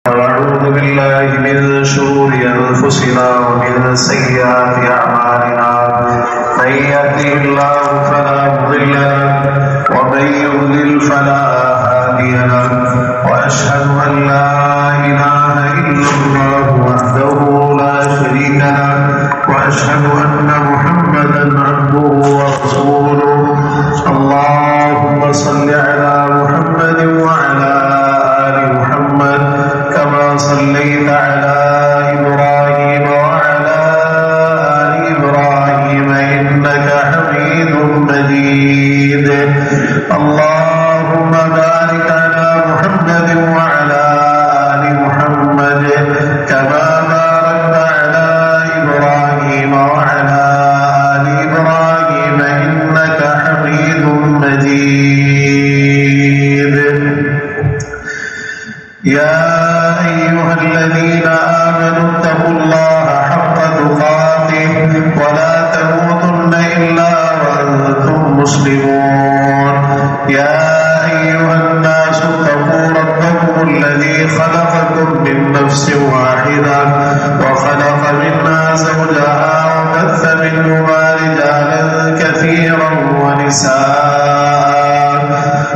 ونعوذ بالله من شرور أنفسنا ومن سيئات أعمالنا من يهده الله فلا مضل له ومن يضلل فلا هادي له وأشهد أن لا إله إلا الله وحده لا شريك له وأشهد أن محمدا عبده ورسوله اللهم صل على محمد وعلى آل محمد كما صليت على إبراهيم وعلى آل إبراهيم إنك حميد مجيد اللهم بارك على محمد وعلى آل محمد كما باركت على إبراهيم وعلى آل إبراهيم إنك حميد مجيد يا أيها الذين آمنوا اتقوا الله حق تقاته ولا تموتن إلا وأنتم مسلمون يا أيها الناس اتقوا ربكم الذي خلقكم من نفس واحدة وخلق منها زوجها وبث منهما رجالا كثيرا ونساء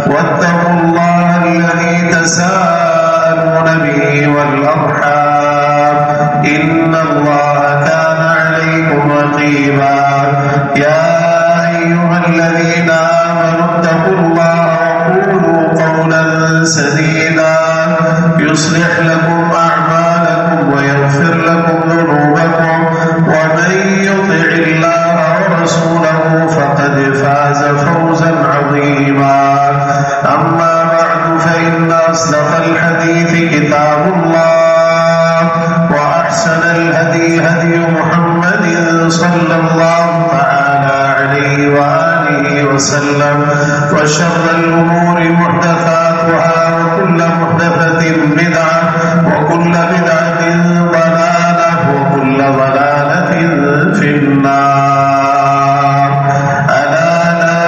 واتقوا الله الذي تساءلون به والأرحام إن الله كان عليكم رقيبا يا أيها الذين آمنوا اتقوا الله وقولوا قولا سديدا يصلح لكم أعمالكم ويغفر لكم ذنوبكم ومن يطع الله ورسوله فقد فاز فوزا عظيما أما بعد فإن أصدق الحديث كتاب الله وأحسن الهدي هدي محمد صلى الله تعالى عليه وآله وسلم وشر الأمور محدثاتها وكل محدثة بدعة وكل بدعة ضلالة وكل ضلالة في النار ألا لا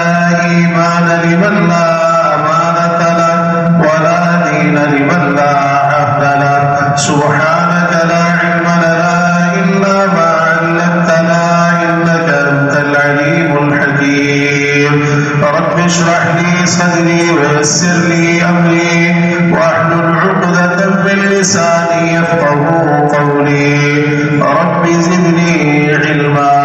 إيمان لمن لا أمانة له ولا دين لمن لا عهد له سبحانك لا علم لنا إلا ما علمتنا إنك أنت العليم الحكيم رب اشرح لي صدري ويسر لي أمري واحلل عقدة من لساني يفقهوا قولي رب زدني علما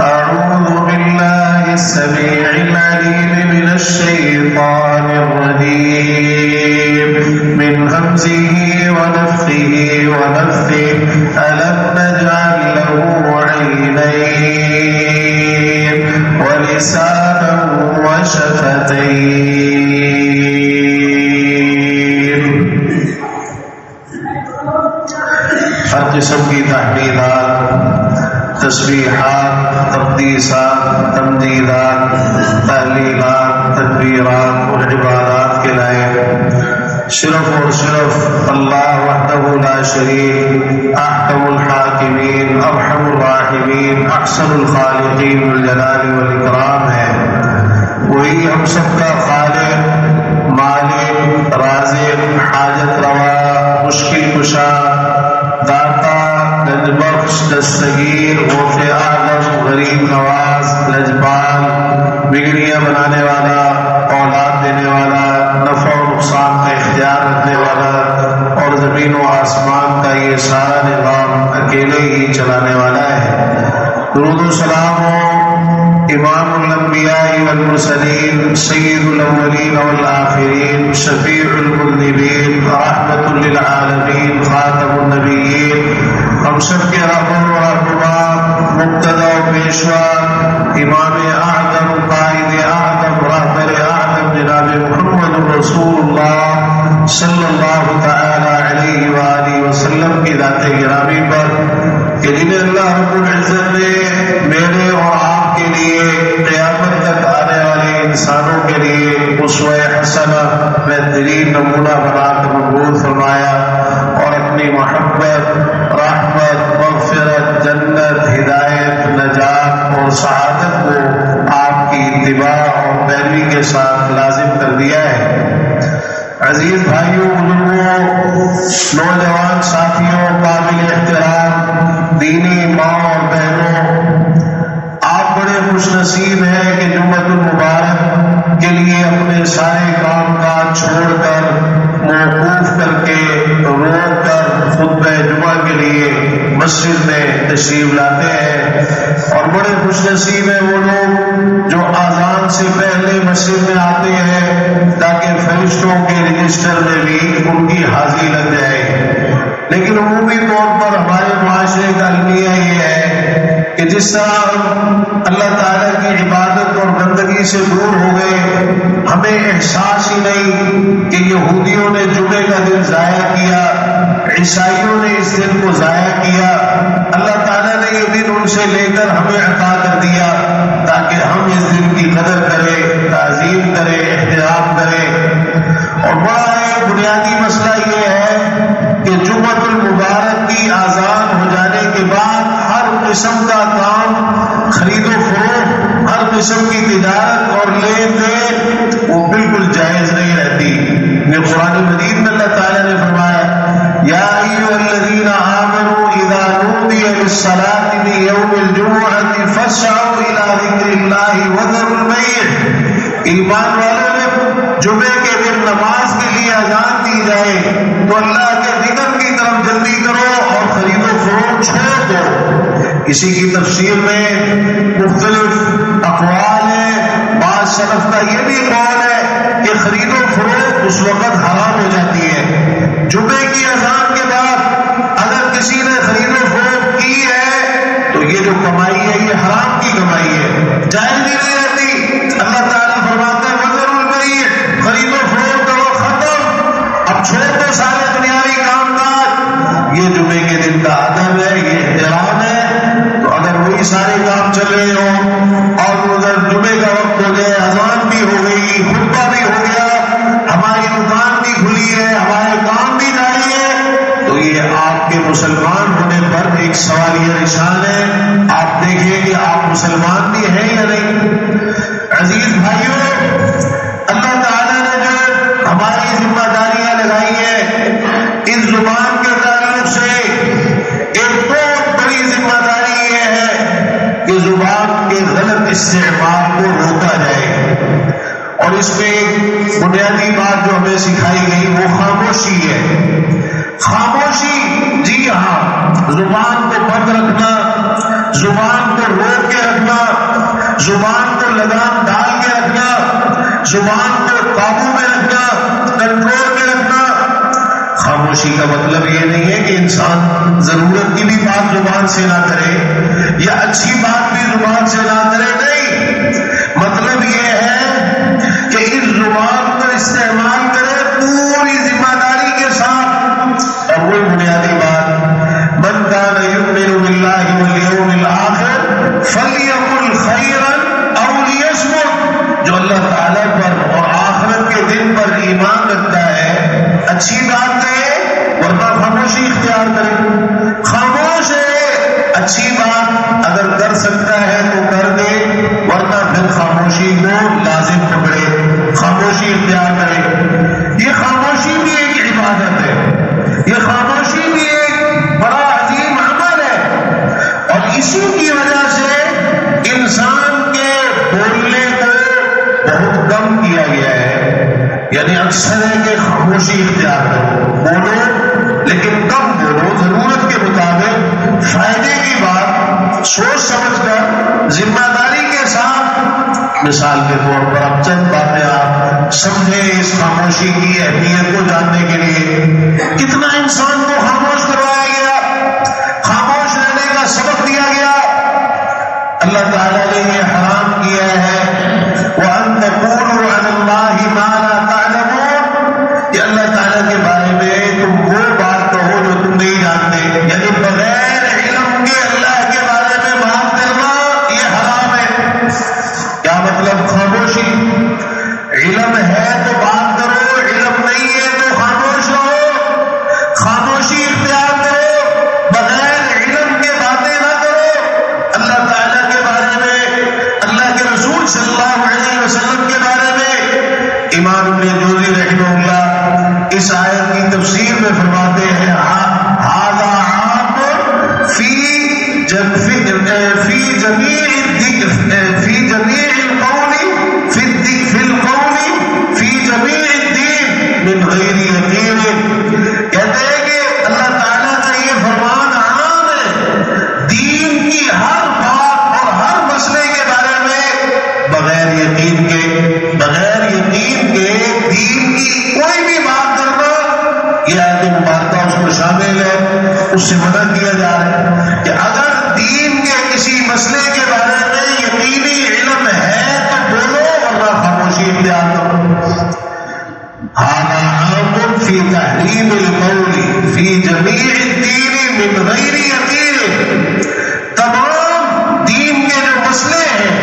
أعوذ بالله السميع العليم من الشيطان الرجيم من همزه ونفخه ونفثه ألم نجعل له عينين ولسانا وشفتين ہر قسم کی تحمیدات تسبیحات تقدیسات تمجیدات تحلیلات تکبیرات اور عبادات کے لائق صرف اور صرف اللہ وحدہ لا شریک احکم الحاکمین ارحم الراحمین احسن الخالقین والجلال والاکرام ہے. وہی ہم سب کا خالق مالک رازق حاجت روا مشکل کشا داتا گنج بخش دستگیر غوث اعظم غریب نواز لجپال بگڑیاں بنانے والا اولاد دینے والا نفع و نقصان کا اختیار رکھنے والا اور زمین و آسمان کا یہ سارا نظام اکیلے ہی چلانے والا ہے. درود و سلام ہو امام الانبیاء والمرسلین سید الاولین والآخرین شفیع المذنبین رحمت للعالمین خاتم النبیین ہم سب کے رہبر و رہنما مقتدی و پیشوا امام اعظم قائد اعظم رہبر اعظم جناب محمد رسول اللہ صلی اللہ تعالی علیہ وآلہ وسلم کی ذات گرامی پر کہ جنہیں اللہ رب العزت نے میرے اور آپ کے لیے قیامت تک آنے والے انسانوں کے لیے اسوہ حسنہ بہترین نمونہ بنا کر مقبول فرمایا اور اپنی محبت رحمت مغفرت جنت ہدایت نجات اور سعادت کو آپ کی اتباع اور پیروی کے ساتھ لازم کر دیا ہے. عزیز بھائیوں بزرگوں نوجوان ساتھیوں، قابل احترام دینی ماں اور بہنوں، آپ بڑے خوش نصیب ہیں کہ جمعۃ المبارک کے لیے اپنے سارے کام کاج چھوڑ کر، موقوف کر کے، روک کر خطبہ جمعہ کے لیے مسجد میں تشریف لاتے ہیں، اور بڑے خوش نصیب ہیں وہ لوگ جو اذان سے پہلے مسجد میں آتے ہیں تاکہ فرشتوں کے رجسٹر میں بھی ان کی حاضری لگ جائے۔ لیکن عمومی طور پر ہمارے معاشرے کا المیہ یہ ہے کہ جس طرح ہم اللہ تعالیٰ کی عبادت اور بندگی سے دور ہو گئے، ہمیں احساس ہی نہیں کہ یہودیوں نے جمعے کا دن ضائع کیا، عیسائیوں نے اس دن کو ضائع کیا، اللہ تعالیٰ نے یہ دن ان سے لے کر ہمیں عطا کر دیا تاکہ ہم اس دن کی قدر کریں، تعظیم کریں، احترام کریں۔ اور بڑا ایک بنیادی مسئلہ یہ ہے کہ جمعۃ المبارک کی آذان ہو جانے کے بعد ہر قسم کا کام، خرید و فروخت، ہر قسم کی تجارت اور لین دین وہ بالکل جائز نہیں رہتی۔ یہ قرآن مجید میں اللہ تعالیٰ نے فرمایا یا ایھا الذین آمنوا اذا نودی للصلاة من یوم الجمعة فاسعوا الی ذکر اللہ وذروا البیع۔ ایمان والوں نے جمعے کے دن نماز کے لیے اذان دی جائے تو اللہ کے ذکر کی طرف جلدی کرو اور خرید و فروخت چھوڑ دو۔ اسی کی تفسیر میں مختلف اقوال ہیں، بعض سلف کا یہ بھی قول ہے کہ خرید و فروخت اس وقت حرام ہو جاتی ہے۔ جمعے کی اذان کے بعد اگر کسی نے خرید و فروخت کی ہے تو یہ جو کمائی ہے یہ حرام کی کمائی ہے، جائز بھی نہیں رہتی۔ اللہ تعالیٰ فرماتا ہے وذروا البیع، خرید و فروخت کرو، ختم، اب چھوڑ دو سارے دنیاوی کام کاج۔ یہ جمعے کے دن کا ادب ہے، یہ احترام ہے۔ تو اگر وہی سارے کام چل رہے ہوں اور ادھر جمعے کا وقت ہو گیا، اذان بھی ہو گئی، خطبہ بھی ہو گیا، ہماری دکان بھی کھلی ہے، ہمارے کام بھی جاری ہے، تو یہ آپ کے مسلمان ہونے پر ایک سوالیہ نشان ہے۔ آپ دیکھیں کہ آپ مسلمان بھی ہیں یا نہیں۔ عزیز بھائیوں، اللہ تعالیٰ نے جو ہماری ذمہ داریاں لگائی ہیں، اس زبان کے تعلق سے ایک بہت بڑی ذمہ داری یہ ہے کہ زبان کے غلط استعمال کو روکا جائے، اور اس میں ایک بنیادی بات جو ہمیں سکھائی گئی وہ خاموشی ہے۔ خاموشی، جی ہاں، زبان کو بند رکھنا، زبان کو روک کے رکھنا، زبان کو لگام ڈال کے رکھنا، زبان کو قابو میں رکھنا، کنٹرول میں رکھنا۔ خاموشی کا مطلب یہ نہیں ہے کہ انسان ضرورت کی بھی بات زبان سے نہ کرے یا اچھی بات بھی زبان سے نہ کرے، نہیں، مطلب یہ ہے کہ اس زبان کو استعمال کرے پوری ذمہ داری کے ساتھ۔ اور وہ بنیادی بات، من کان یؤمن باللہ والیوم الآخر فلیقل خیرا او لیصمت۔ جو اللہ تعالیٰ پر اور آخرت کے دن پر ایمان رکھتا ہے، اچھی بات کہے ورنہ خاموشی اختیار کرے۔ خاموش ہے، اچھی بات اگر کر سکتا ہے تو کر دے، ورنہ پھر خاموشی کو لازم پکڑے، خاموشی اختیار کرے۔ یہ خاموشی بھی ایک عبادت ہے، یہ خاموشی بھی ایک بڑا عظیم عمل ہے، اور اسی کی وجہ سے انسان کے بولنے کو بہت کم کیا گیا ہے۔ یعنی اکثر ہے کہ خاموشی اختیار کرو، بولو لیکن کم بولو، ضرورت کے مطابق، فائدے کی بات سوچ سمجھ کر، ذمہ داری کے ساتھ۔ مثال کے طور پر اب چند باتیں آپ سمجھیں اس خاموشی کی اہمیت کو جاننے کے لیے۔ کتنا انسان کو خاموش کروایا گیا، خاموش رہنے کا سبق دیا گیا۔ اللہ تعالیٰ نے یہ حرام کیا ہے وَأَن تَقُولُوا عَلَى اللَّهِ مَا لَا تَعْلَمُونَ، کہ اللہ تعالیٰ کے بارے میں تم وہ بات کہو جو تم نہیں جانتے، یعنی بغیر علم کے اللہ کے بارے میں بات کرنا یہ حرام ہے۔ کیا مطلب خاموشی؟ علم ہے تو بات کرو، علم نہیں ہے تو خاموش رہو۔ اس سے منع کیا جا رہا ہے کہ اگر دین کے کسی مسئلے کے بارے میں یقینی علم ہے تو بولو ورنہ خاموشی اختیار کرو. هذا عام في تحريم القول في جميع الدين من غير يقين. تمام دین کے جو مسئلے ہیں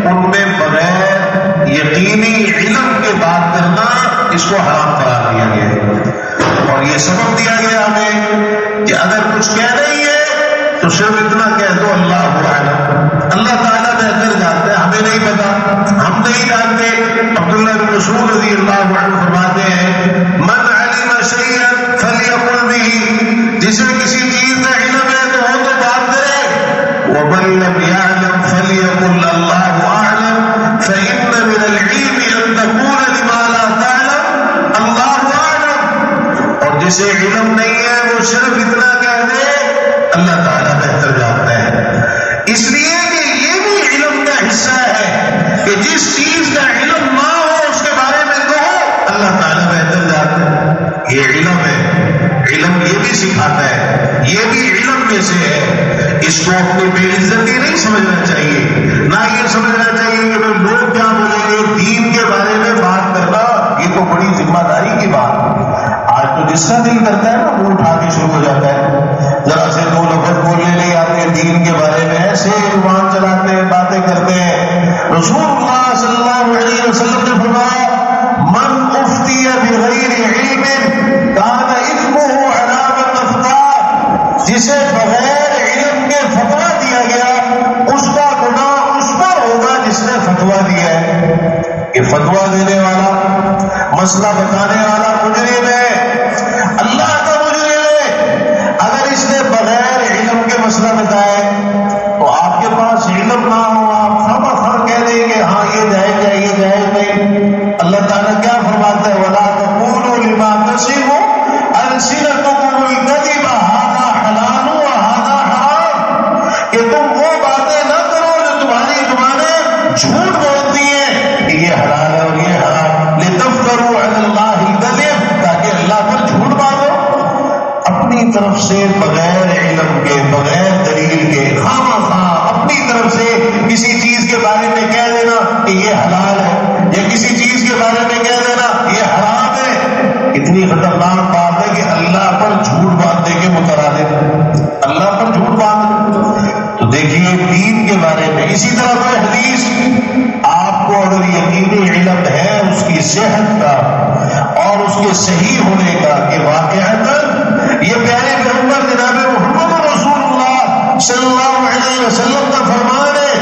ان میں بغیر یقینی علم کے بات کرنا اس کو حرام قرار دیا گیا ہے. اور یہ سبب دیا گیا ہمیں کہ اگر کچھ کہہ رہی ہے تو صرف اتنا کہہ دو اللہ اعلم، اللہ تعالیٰ بہتر جانتے ہیں، ہمیں نہیں پتا، ہم نہیں جانتے. عبداللہ بن مسعود رضی اللہ عنہ فرماتے ہیں من علم شیئا فلیقل به، جسے کسی چیز کا علم ہے تو وہ تو بات کرے. ومن لم يعلم فلیقل اللہ اعلم فإن من العلم ان تقول لما لا تعلم اللہ اعلم. اور جسے علم نہیں ہے وہ صرف اتنا کہہ دے اللہ تعالیٰ بہتر جانتا ہے. اس لیے کہ یہ بھی علم کا حصہ ہے کہ جس چیز کا علم نہ ہو اس کے بارے میں کہو اللہ تعالیٰ بہتر جانتا ہے. یہ علم ہے، علم یہ بھی سکھاتا ہے، یہ بھی علم میں سے ہے. اس کو اپنی بے عزتی نہیں سمجھنا چاہیے، نہ یہ سمجھنا چاہیے کہ لوگ کیا بولیں گے. دین کے بارے میں بات کرنا یہ تو بڑی ذمہ داری کی بات ہے. آج تو جس کا دل کرتا ہے نا وہ اٹھا کے شروع ہو جاتا ہے، ذرا سے دو لفظ بولنے نہیں آتے دین کے بارے میں ایسے زبان چلاتے ہیں، باتیں کرتے ہیں. رسول اللہ صلی اللہ علیہ وسلم نے فرمایا من افتی بغیر علم کان اثمہ علی من افتیٰ. جسے بغیر علم کے فتویٰ دیا گیا اس کا گناہ اس پر ہوگا جس نے فتویٰ دیا ہے. کہ فتویٰ دینے والا، مسئلہ بتانے والا مجرم ہے، اللہ کا مجرم ہے. اگر اس نے بغیر علم کے مسئلہ بتایا تو آپ کے پاس علم نہ ہو آپ خواہ کہہ دیں گے ہاں یہ جائز ہے یہ جائز نہیں. اللہ تعالیٰ کیا فرماتا ہے وَلَا تَقُولُوا لِمَا تَصِفُ أَلْسِنَتُكُمُ الْكَذِبَ هَذَا حَلَالٌ وَهَذَا حَرَامٌ. کہ تم وہ باتیں نہ کرو جو تمہاری زبانیں جھوٹ بولتی ہیں کہ یہ حلال ہے اور یہ حرام. لِتَفْتَرُوا عَلَى اللَّهِ الْكَذِبَ، تاکہ اللہ پر جھوٹ باندھو. اپنی طرف سے بغیر علم کے، بغیر دلیل کے، خواہ اپنی طرف سے کسی چیز کے بارے میں کہہ دینا کہ یہ حلال ہے، یا کسی چیز کے بارے میں کہہ دینا یہ حرام ہے. اتنی خطرناک بات ہے کہ اللہ پر جھوٹ باندھنے کے مترادف، اللہ پر جھوٹ باندھنا. تو دیکھیے دین کے بارے میں اسی طرح کوئی حدیث آپ کو اگر یقینی علم ہے اس کی صحت کا اور اس کے صحیح ہونے کا کہ واقعتاً یہ پیارے پیغمبر جناب محمد رسول اللہ صلی اللہ علیہ وسلم کا فرمان ہے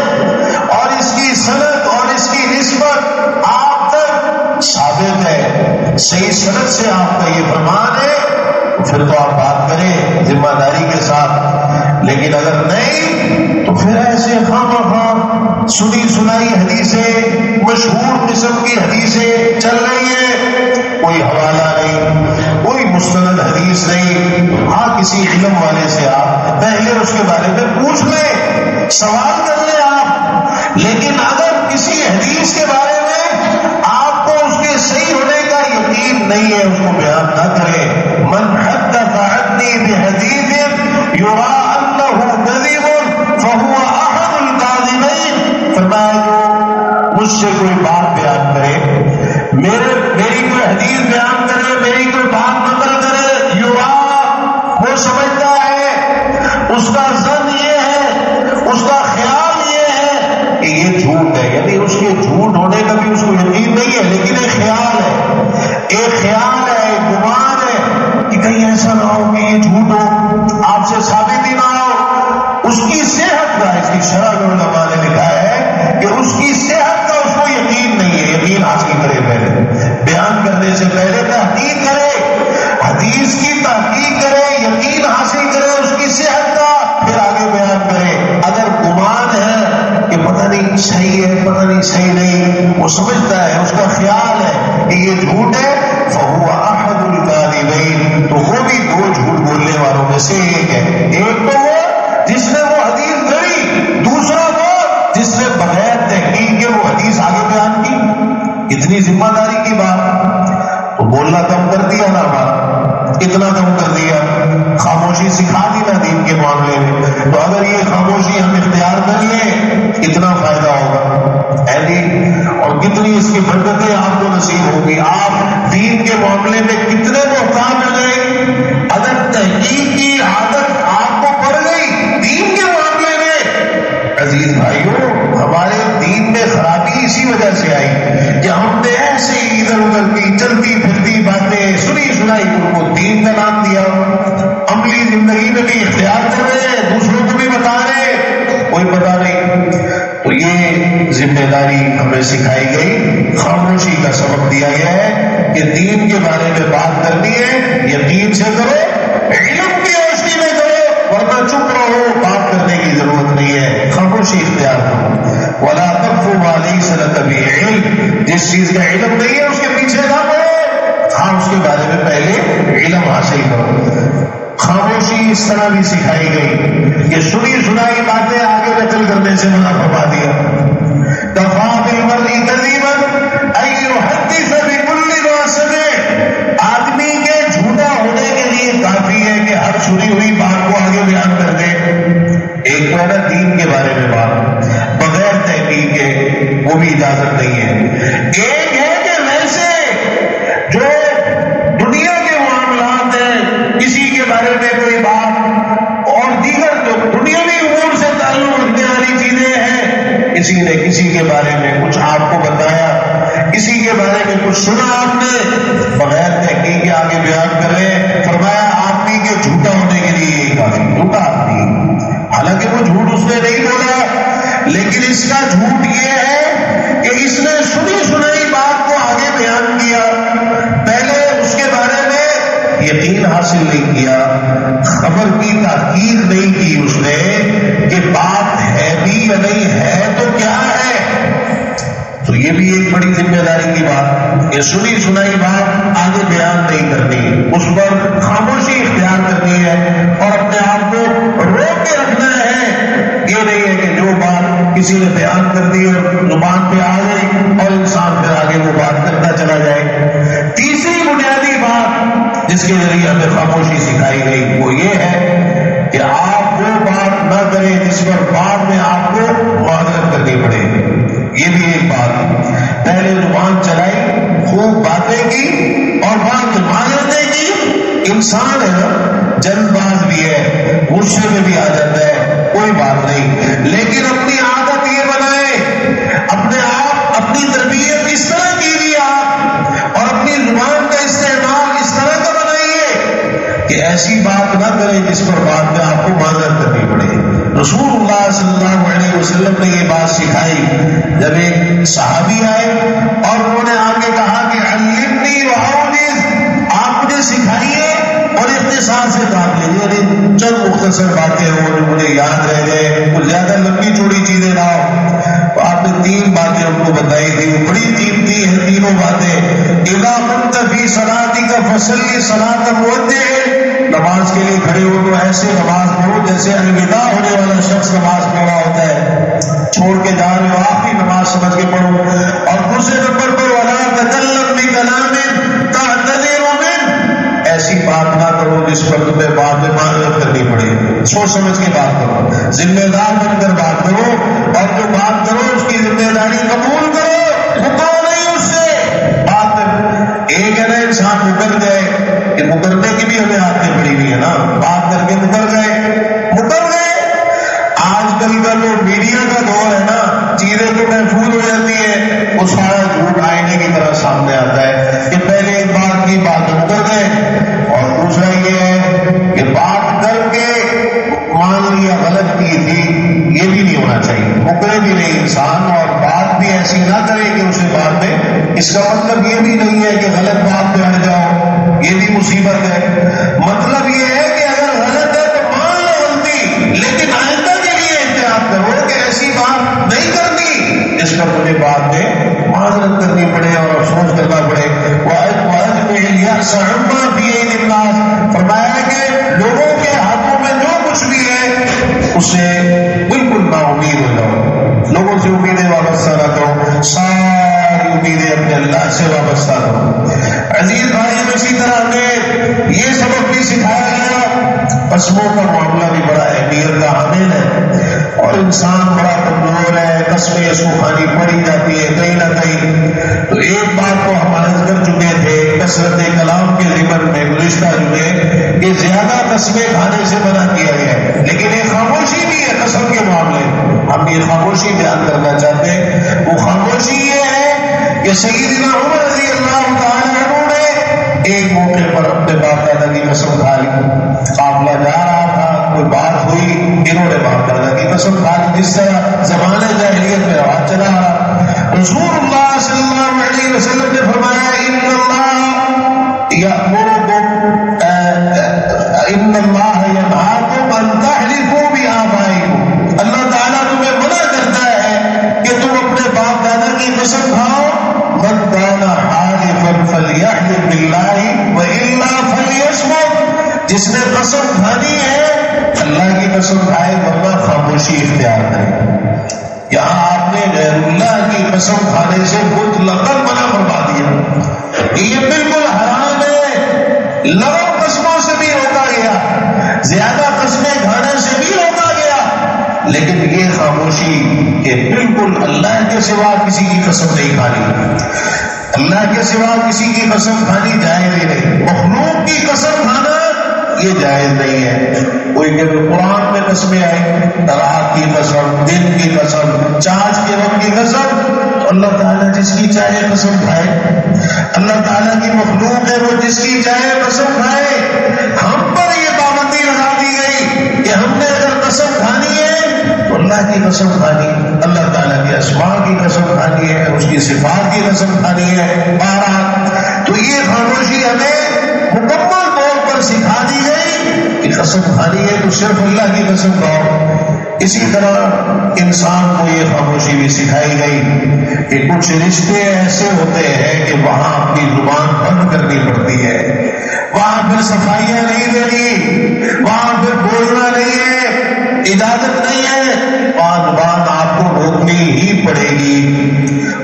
اور اس کی سند اور اس کی نسبت آپ تک ثابت ہے، صحیح سند سے آپ کا یہ فرمان ہے، پھر تو آپ بات کریں ذمہ داری کے ساتھ. لیکن اگر نہیں تو پھر ایسے خواہ سنی سنائی حدیثیں، مشہور قسم کی حدیثیں چل رہی ہیں، کوئی حوالہ نہیں، کوئی مستند حدیث نہیں. ہاں کسی علم والے سے آپ پہلے اس کے بارے میں پوچھ لیں، سوال کر لیں آپ. لیکن اگر کسی حدیث کے بارے میں آپ کو اس کے صحیح ہونے کا یقین نہیں ہے اس کو بیان نہ کریں. من حدث عنی بحدیث یرا انہ کذب فہو احد الکاذبین. فرمایا جو مجھ سے کوئی بات بیان کرے، میری کوئی حدیث بیان کرے، میری کوئی بات نقل کرے، یرا وہ سمجھتا ہے، اس کا ظن یہ ہے، اس کا خیال یہ ہے کہ یہ جھوٹ ہے، یعنی اس کے جھوٹ ہونے کا بھی اس کو یقین نہیں ہے لیکن ایک خیال ہے، ایک خیال ہے، ایک گمان ہے کہ کہیں ایسا نہ ہو کہ یہ جھوٹ ہو، آپ سے ثابت ہی نہ ہو. اس کی صحت کا، اس کی شرح علماء نے لکھا ہے کہ اس کی صحت کا اس کو یقین نہیں ہے. یقین حاصل کرے، پہلے بیان کرنے سے پہلے تحقیق کرے، حدیث کی تحقیق کرے، یقین حاصل کرے اس کی صحت کا، پھر آگے بیان کرے. اگر گمان ہے کہ پتہ نہیں صحیح ہے پتہ نہیں صحیح نہیں، وہ سمجھتا ہے، اس کا خیال ہے کہ یہ جھوٹ ہے، فہو احد الکاذبین، تو وہ بھی دو جھوٹ بولنے والوں میں سے ایک ہے. ایک تو وہ جس نے وہ حدیث گڑھی، دوسرا وہ جس نے بغیر تحقیق کے وہ حدیث آگے بیان کی. اتنی ذمہ داری کی بات تو بولنا کم کر دیا نا ہمارا، اتنا کم کر دیا، خاموشی سکھا دی نا ہوگی. آپ دین کے معاملے میں کتنے محتاط ہو گئے، اگر تحقیق کی عادت آپ کو پڑ گئی دین کے معاملے میں. عزیز بھائیوں، ہمارے دین میں خرابی اسی وجہ سے آئی کہ ہم نے ایسے ہی ادھر ادھر کی چلتی پھرتی باتیں سنی سنائی ان کو دین کا نام دیا. عملی زندگی میں بھی اختیار کر رہے ہیں، دوسروں کو بھی بتا رہے ہیں، کوئی پتہ نہیں. تو یہ ذمہ داری ہمیں سکھائی گئی، خاموشی کا سبق دیا گیا ہے کہ دین کے بارے میں بات کرنی ہے یقین سے کرو، علم کی روشنی میں کرو، ورنہ چپ رہو، بات کرنے کی ضرورت نہیں ہے، خاموشی اختیار کرو. وَلَا تَقْفُ مَا لَيْسَ لَكَ بِهِ عِلْمٌ، جس چیز کا علم نہیں ہے اس کے پیچھے نہ پڑو، ہاں اس کے بارے میں پہلے علم حاصل کرو. خاموشی اس طرح بھی سکھائی گئی کہ سنی سنائی باتیں آگے نقل کرنے سے منع فرما دیا. کفا بالمرء کذبا ان یحدث بکل ما سمع، آدمی کے جھوٹا ہونے کے لیے کافی ہے کہ ہر سنی ہوئی بات کو آگے بیان کر دے. ایک تو ہے نا دین کے بارے میں بات بغیر تحقیق کے، وہ بھی اجازت نہیں ہے. ایک ہے کہ ویسے جو دنیا کے معاملات ہیں کسی کے بارے میں کوئی بات اور دیگر جو دنیاوی امور سے تعلق رکھنے والی چیزیں ہیں، کسی نے کسی کے بارے میں کچھ آپ کو بتایا، کسی کے بارے میں کچھ سنا آپ نے، بغیر تحقیق کے آگے بیان کر رہے ہیں. فرمایا آدمی کے جھوٹا ہونے کے لیے یہ کافی. جھوٹا آدمی، حالانکہ وہ جھوٹ اس نے نہیں بولا، لیکن اس کا جھوٹ یہ ہے کہ اس نے سنی سنائی بات کو آگے بیان کیا، پہلے اس کے بارے میں یقین حاصل نہیں کیا، خبر کی تحقیق نہیں کی اس نے کہ بات ہے بھی یا نہیں ہے تو کیا ہے. تو یہ بھی ایک بڑی ذمہ داری کی بات کہ سنی سنائی بات آگے بیان نہیں کرنی، اس پر خاموشی اختیار کرنی ہے اور اپنے آپ کو روک کے رکھنا ہے. یہ نہیں ہے کہ جو بات کسی نے بیان کر دی اور زبان پہ آ گئی اور انسان پھر آگے وہ بات کرتا چلا جائے. تیسری بنیادی بات جس کے ذریعے ہمیں خاموشی سکھائی گئی وہ یہ ہے کہ آپ وہ بات نہ کریں جس پر بعد میں آپ کو معذرت کرنی پڑے. یہ بھی ایک بات، پہلے زبان چلائی، خوب باتیں کی اور بعد معذرتیں کی. انسان ہے نا، جلد باز بھی ہے، غصے میں بھی آ جاتا ہے، کوئی بات نہیں، لیکن اپنی عادت یہ بنائے، اپنے آپ اپنی تربیت اس طرح کیجیے آپ، اور اپنی زبان کا استعمال اس طرح کا بنائیے کہ ایسی بات نہ کریں جس پر بعد میں آپ کو معذرت کرنی پڑے. رسول اللہ صلی اللہ علیہ وسلم نے یہ بات سکھائی جب ایک صحابی آئے اور انہوں نے آگے کہا کہ علمنی وعونس، آپ مجھے سکھائیے اور اختصار سے کام لیجیے، چند مختصر باتیں ہوں جو مجھے یاد رہ گئے، کچھ زیادہ لمبی چوڑی چیزیں نہ ہو. تو آپ نے 3 باتیں ان کو بتائی تھی، وہ بڑی قیمتی ہیں تینوں باتیں. اذا كنت في صلاتك فصل صلاة مودع، نماز کے لیے کھڑے ہو تو ایسے نماز پڑھو جیسے الوداع ہونے والا شخص نماز پڑھ رہا ہوتا ہے، چھوڑ کے جا رہے ہو آپ بھی نماز سمجھ کے پڑھو. اور دوسرے نمبر پر ولا تکلم بکلام تعتذر منه، ایسی بات نہ کرو جس پر تمہیں بعد میں معذرت کرنی پڑے. سوچ سمجھ کے بات کرو، ذمہ دار بن کر بات کرو، اور جو بات کرو اس کی ذمہ داری قبول کرو، رکو نہیں اس سے. بات ایک ہے نا انسان مکر جائے، کہ مکرنے کی بھی ہمیں عادتیں پڑی ہوئی ہے نا، بات کر کے مکر گئے. آج کل کا جو میڈیا کا دور ہے نا، چیزیں تو محفوظ ہو جاتی ہے، وہ سارا جھوٹ آئینے کی طرح سامنے آتا ہے کہ پہلے ایک بات کی بات مکر گئے، اور دوسرا یہ ہے کہ بات کر کے مان لیا غلط کی تھی. یہ بھی نہیں ہونا چاہیے، مکرے بھی نہیں انسان، اور بات بھی ایسی نہ کرے کہ اسے بعد میں، اس کا مطلب یہ بھی نہیں ہے کہ غلط بات پہ اڑ جاؤ، یہ بھی مصیبت ہے. مطلب یہ ہے کہ اگر غلط ہے تو مان لو غلطی، لیکن آئندہ کے لیے احتیاط کرو کہ ایسی بات نہیں کرنی جس کا مجھے بعد میں معذرت کرنی پڑے اور افسوس کرنا پڑے. فرمایا کہ لوگوں کے ہاتھوں میں جو کچھ بھی ہے اس سے بالکل نا امید ہو جاؤ، لوگوں سے امیدیں وابستہ نہ کرو، ساری امیدیں اپنے اللہ سے وابستہ کرو. عزیز بھائی، اسی طرح ہمیں یہ سبق بھی سکھایا گیا، قسموں کا معاملہ بھی بڑا اہمیت کا حامل ہے، اور انسان بڑا کمزور ہے، قسمیں اس کو کھانی پڑی جاتی ہے کہیں نہ کہیں. تو ایک بات کو ہمارے کر چکے تھے کثرت کلام کے ضمن میں گزشتہ جمعے کہ زیادہ قسمیں کھانے سے منع کیا گیا ہے، لیکن ایک خاموشی بھی ہے قسم کے معاملے۔ ہم یہ خاموشی بیان کرنا چاہتے ہیں، وہ خاموشی یہ ہے کہ سیدنا عمر رضی اللہ تعالیٰ عنہ نے ایک موقع پر اپنے باپ دادا کی قسم کھا لی۔ قافلہ جا رہا تھا، کوئی بات ہوئی، انہوں نے باپ دادا کی قسم کھا لی، جس طرح زمانے جاہلیت میں رواج چلا رہا۔ رسول اللہ صلی اللہ علیہ وسلم نے فرمایا ان اللہ ینہاکم ان تحلفوا بآبائکم، اللہ تعالیٰ تمہیں منع کرتا ہے کہ تم اپنے باپ دادا کی قسم کھاؤ۔ من کان حالفا فلیحلف باللہ والا فلیصمت، جس نے قسم کھانی ہے اللہ کی قسم کھائے ورنہ خاموشی اختیار کرے۔ یہاں آپ نے غیر اللہ کی قسم کھانے سے مطلقاً منع فرما دیا، یہ بالکل حرام ہے۔ لغو قسموں سے بھی روکا گیا، زیادہ قسمیں کھانے سے بھی روکا گیا، لیکن یہ خاموشی کہ بالکل اللہ کے سوا کسی کی قسم نہیں کھانی، اللہ کے سوا کسی کی قسم کھانی جائز ہی نہیں، مخلوق کی قسم کھانا یہ جائز نہیں ہے۔ کوئی کہ قرآن میں قسمیں آئی، رات کی قسم، دن کی قسم، چاند کے وقت کی قسم، اللہ تعالیٰ جس کی چاہے قسم کھائے، اللہ تعالیٰ کی مخلوق ہے وہ جس کی چاہے قسم کھائے۔ ہم پر یہ پابندی لگا دی گئی کہ ہم نے اگر قسم کھانی ہے تو اللہ کی قسم کھانی، اللہ تعالیٰ کے اسماء کی قسم کھانی ہے، اس کی صفات کی قسم کھانی ہے۔ بہرحال تو یہ خاموشی ہمیں مکمل طور پر سکھا دی گئی کہ قسم کھانی ہے تو صرف اللہ کی قسم کھاؤ۔ اسی طرح انسان کو یہ خاموشی بھی سکھائی گئی کہ کچھ رشتے ایسے ہوتے ہیں کہ وہاں اپنی زبان بند کرنی پڑتی ہے، وہاں پھر صفائیاں نہیں دینی، وہاں پھر بولنا نہیں ہے، اجازت نہیں ہے، وہاں زبان آپ کو روکنی ہی پڑے گی۔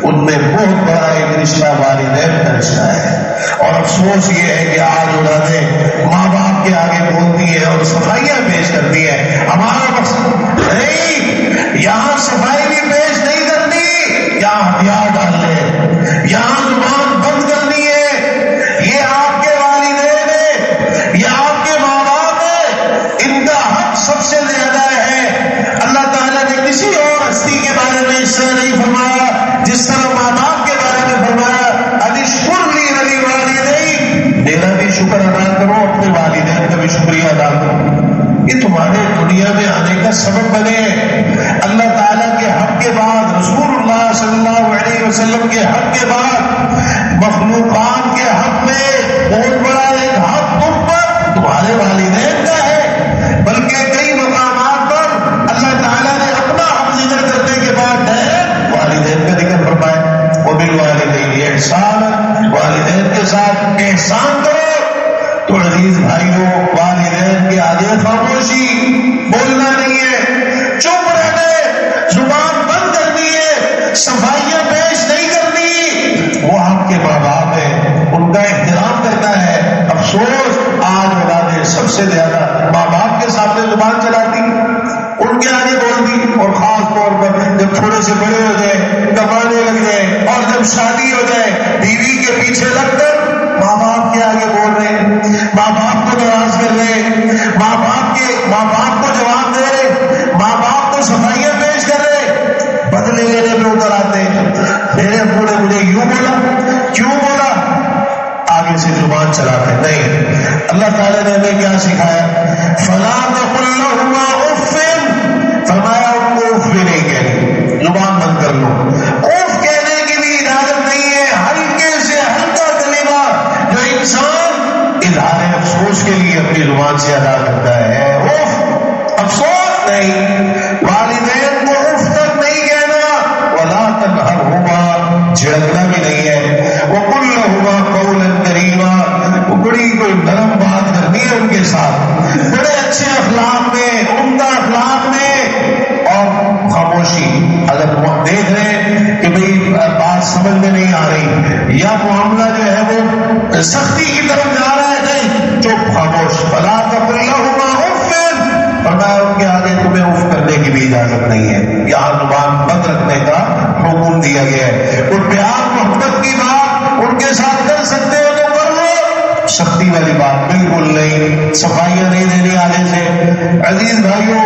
ان میں بہت بڑا ایک رشتہ والدین کا رشتہ ہے، اور افسوس یہ ہے کہ آج اولادیں ماں باپ کے آگے بولتی ہے اور صفائیاں پیش کرتی ہے۔ ہمارا مقصد نہیں، یہاں صفائی بھی پیش نہیں کرنی، یہاں ہتھیار ڈالنے، یہاں زبان بند کرنی ہے۔ یہ آپ کے والدین ہیں، یہ آپ کے ماں باپ ہیں، ان کا حق سب سے زیادہ ہے۔ اللہ تعالیٰ نے کسی اور ہستی کے بارے میں اس طرح نہیں فرمایا جس طرح ماں باپ کے بارے میں فرمایا، اشکر لی ولی والدین، میرا بھی شکر ادا کرو، اپنے والدین کا بھی شکریہ ادا کرو، یہ تمہارے دنیا میں آنے کا سبب بنے۔ اللہ تعالیٰ کے حق کے بعد، رسول اللہ صلی اللہ علیہ وسلم کے حق کے بعد، مخلوقات کے حق میں بہت بڑا ایک حق تم پر تمہارے والدین کا ہے، بلکہ کئی مقامات پر اللہ تعالیٰ نے اپنا حق ذکر کرنے کے بعد والدین کا ذکر فرمایا، وبالوالدین احسانا، والدین کے ساتھ احسان کرو۔ تو عزیز بھائیوں، والدین کے آگے خاموشی، بولنا نہیں ہے، چپ رہنا، زبان بند کرنی ہے، صفائیاں پیش نہیں کرنی۔ وہ آپ کے ماں باپ ہیں، ان کا احترام کرنا ہے۔ افسوس آج اولادیں سب سے زیادہ ماں باپ کے سامنے زبان چلاتی، ان کے آگے بولتی، اور خاص طور پر جب تھوڑے سے بڑے ہو جائے، کمانے لگ جائے، اور جب شادی ہو جائے، بیوی کے پیچھے لگ کر ماں باپ کے آگے بول رہے ہیں، ماں باپ کو ناراض کر رہے ہیں، ماں باپ کو جواب دے رہے، ماں باپ کو صفائیاں پیش کر رہے، بدلے لینے پہ اتر آتے ہیں۔ میرے ابو نے مجھے یوں بولا، کیوں بولا، آگے سے زبان چلاتے نہیں۔ اللہ تعالیٰ نے ہمیں کیا سکھایا، فلا تقل لهما اف، فرمایا ان کو اف بھی نہیں کہنی، زبان بند کر لو۔ اف کہنے کی بھی اجازت نہیں ہے، ہلکے سے ہلکا کلمہ جو انسان اظہار افسوس کے لیے اپنی زبان سے ادا کرتا ہے، اف افسوس نہیں، والدین کو اف تک نہیں کہنا، ولا تنہرہما، جھڑکنا بھی نہیں ہے، وقل لہما قولا کریما، بڑی کوئی نرم بات کرنی ہے ان کے ساتھ، بڑے اچھے اخلاق میں، عمدہ اخلاق میں، اور خاموشی۔ اگر وہ دیکھ رہے ہیں کہ بھئی بات سمجھ میں نہیں آ رہی یا معاملہ جو ہے وہ سختی کی طرف جا رہا ہے، نہیں، چپ، خاموش۔ فلا تقل لهما اف، فرمایا ان کے آگے تمہیں اف کرنے کی بھی اجازت نہیں ہے، یہاں زبان بند رکھنے کا حکم دیا گیا ہے۔ کوئی پیار محبت کی بات ان کے ساتھ سختی والی بات بالکل نہیں، صفائیاں نہیں دینی آگے سے۔ عزیز بھائیوں،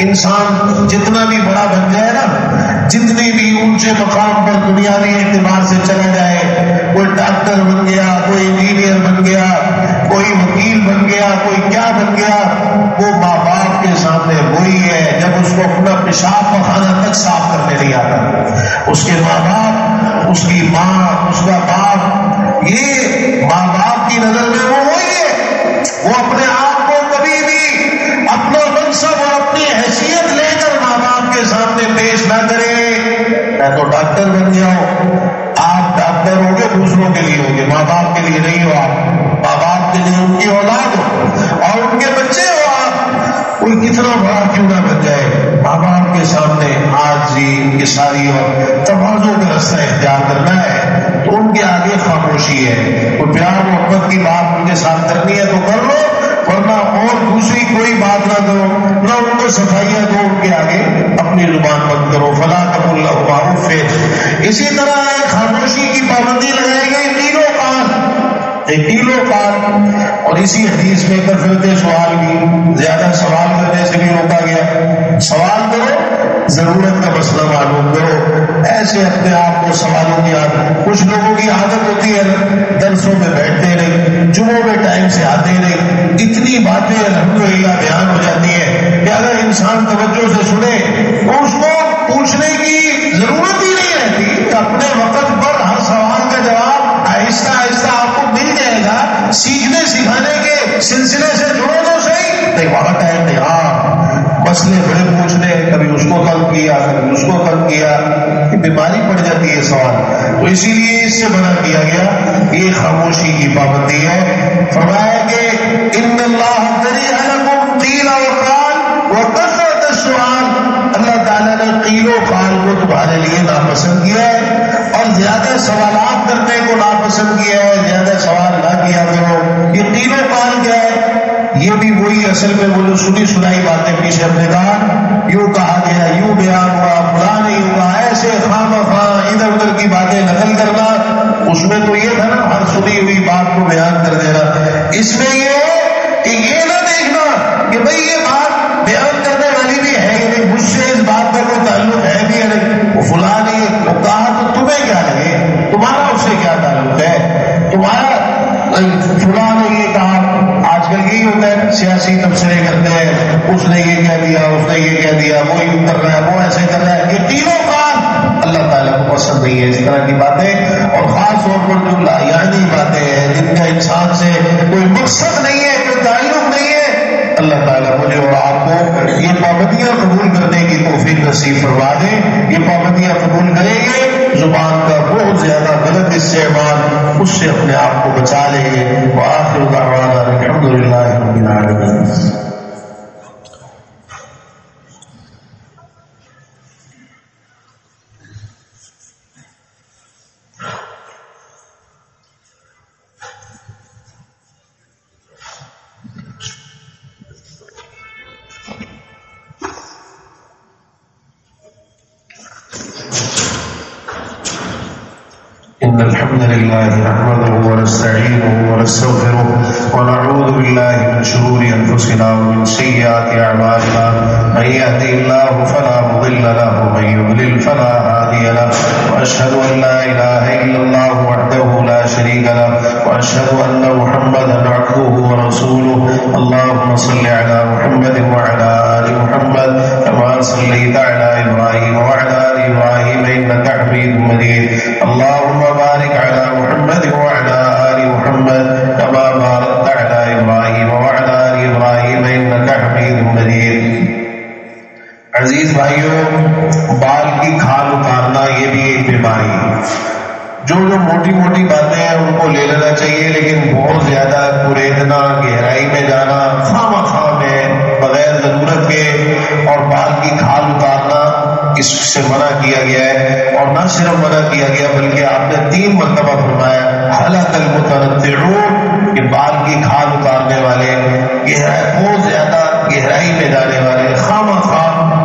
انسان جتنا بھی بڑا بن جائے نا، جتنی بھی اونچے مقام پر دنیاوی اعتبار سے چلا جائے، کوئی ڈاکٹر بن گیا، کوئی انجینئر بن گیا، کوئی وکیل بن گیا، کوئی کیا بن گیا، وہ ماں باپ کے سامنے وہی ہے جب اس کو اپنا پیشاب پخانا تک صاف کرنے نہیں آتا۔ اس کے ماں باپ، اس کی ماں، اس کا باپ، یہ ماں باپ کی نظر میں وہ وہی ہے۔ وہ اپنے آپ کو کبھی بھی اپنا منصب اور اپنی حیثیت لے کر ماں باپ کے سامنے پیش نہ کرے۔ میں تو ڈاکٹر بن گیا ہوں، آپ ڈاکٹر ہو گے دوسروں کے لیے ہو گے، ماں باپ کے لیے نہیں ہو۔ آپ ماں باپ کے لیے ان کی اولاد ہو اور ان کے بچے ہو۔ آپ کوئی کتنا بڑا کیوں نہ بن جائے، ماں باپ کے سامنے عاجزی، انکساری اور تواضع کا رستہ اختیار کرنا ہے تو ان کے آگے خاموشی ہے۔ کوئی پیار محبت کی بات ان کے ساتھ کرنی ہے تو کر لو، ورنہ اور دوسری کوئی بات نہ کرو، نہ ان کو صفائیاں دو، ان کے آگے اپنی زبان بند کرو۔ فلا تقل لهما اف۔ اسی طرح خاموشی کی پابندی لگائی گئی تینوں کان، اور اسی حدیث میں کثرت سوال بھی، زیادہ سوال کرنے سے بھی روکا گیا۔ سوال کرو، ضرورت کا مسئلہ معلوم کرو، ایسے اپنے آپ کو سوالوں کی عادت۔ کچھ لوگوں کی عادت ہوتی ہے درسوں میں بیٹھتے نہیں، جمعوں میں ٹائم سے آتے نہیں، اتنی باتیں الحمدللہ بیان ہو جاتی ہیں کہ اگر انسان توجہ سے سنے تو اس کو پوچھنے کی ضرورت ہی نہیں رہتی۔ اپنے وقت پر ہر سوال کا جواب آہستہ آہستہ آپ کو مل جائے گا۔ سیکھنے سکھانے کے سلسلے سے جڑو تو صحیح، نہیں وہاں ٹائم نہیں، ہاں مسئلے بڑے پوچھنے، کبھی اس کو تنگ کیا، کبھی اس کو تنگ کیا، کہ بیماری پڑ جاتی ہے سوال۔ تو اسی لیے اس سے منع کیا گیا، یہ خاموشی کی پابندی ہے۔ فرمایا کہ ان اللہ کریہ لکم قیل وقال وکثرۃ السؤال، اللہ تعالیٰ نے قیل و قال کو تمہارے لیے ناپسند کیا ہے اور زیادہ سوالات کرنے کو ناپسند کیا ہے، زیادہ سوال نہ کیا کرو۔ یہ قیل و قال کیا ہے؟ یہ بھی وہی اصل میں وہ جو سنی سنائی باتیں پیچھے اپنے کہا، یوں کہا گیا، یوں بیان ہوا، فلاں نہیں ہوا، ایسے خواہ مخواہ ادھر ادھر کی باتیں نقل کرنا۔ اس میں تو یہ تھا نا ہر سنی ہوئی بات کو بیان کر دینا۔ اس میں یہ ہے کہ یہ نہ دیکھنا کہ بھئی یہ بات بیان کرنے والی بھی ہے کہ نہیں، مجھ سے اس بات کا کوئی تعلق ہے بھی یا نہیں، وہ فلاں نہیں وہ کہا تو تمہیں کیا لگے، تمہارا اس سے کیا تعلق ہے، تمہارا فلاں نے یہ کہا۔ آج کل یہی ہوتا ہے، سیاسی تبصرے کرتے ہیں، اس نے یہ کہہ دیا، اس نے یہ کہہ دیا، وہ یوں کر رہا ہے، وہ ایسے کر رہا ہے۔ یہ تینوں کام اللہ تعالیٰ کو پسند نہیں ہے اس طرح کی باتیں، اور خاص طور پر جو لایعنی باتیں ہیں جن کا انسان سے کوئی مقصد نہیں ہے، کوئی تعلق نہیں ہے۔ اللہ تعالیٰ مجھے اور آپ کو یہ پابندیاں قبول کرنے کی توفیق نصیب فرما دے۔ یہ پابندیاں قبول کریں گے، زبان کا بہت زیادہ غلط استعمال، اس سے اپنے آپ کو بچا لیں گے۔ وآخر دعوانا الحمدللہ رب العالمین۔ إن الحمد لله نحمده ونستعينه ونستغفره ونعوذ بالله من شرور أنفسنا ومن سيئات أعمالنا من يهده الله فلا مضل له ومن يضلل فلا هادي له وأشهد أن لا إله إلا الله وحده لا شريك له وأشهد أن محمدا عبده ورسوله اللهم صل على محمد وعلى آل محمد كما صليت على إبراهيم وعلى آل إبراهيم إنك حميد مجيد اللهم بارك على محمد وعلى آل محمد كما باركت على إبراهيم وعلى آل إبراهيم إنك حميد مجيد۔ عزیز بھائیوں، بال کی کھال اتارنا یہ بھی ایک بیماری ہے۔ جو موٹی موٹی باتیں ہیں ان کو لے لینا چاہیے، لیکن بہت زیادہ کوریدنا، گہرائی میں جانا، خواہ میں بغیر ضرورت کے اور بال کی کھال اتارنا اس سے منع کیا گیا ہے۔ اور نہ صرف منع کیا گیا بلکہ آپ نے 3 مرتبہ فرمایا ہلاک المتنطعون، کہ بال کی کھال اتارنے والے، بہت زیادہ گہرائی میں جانے والے خواہ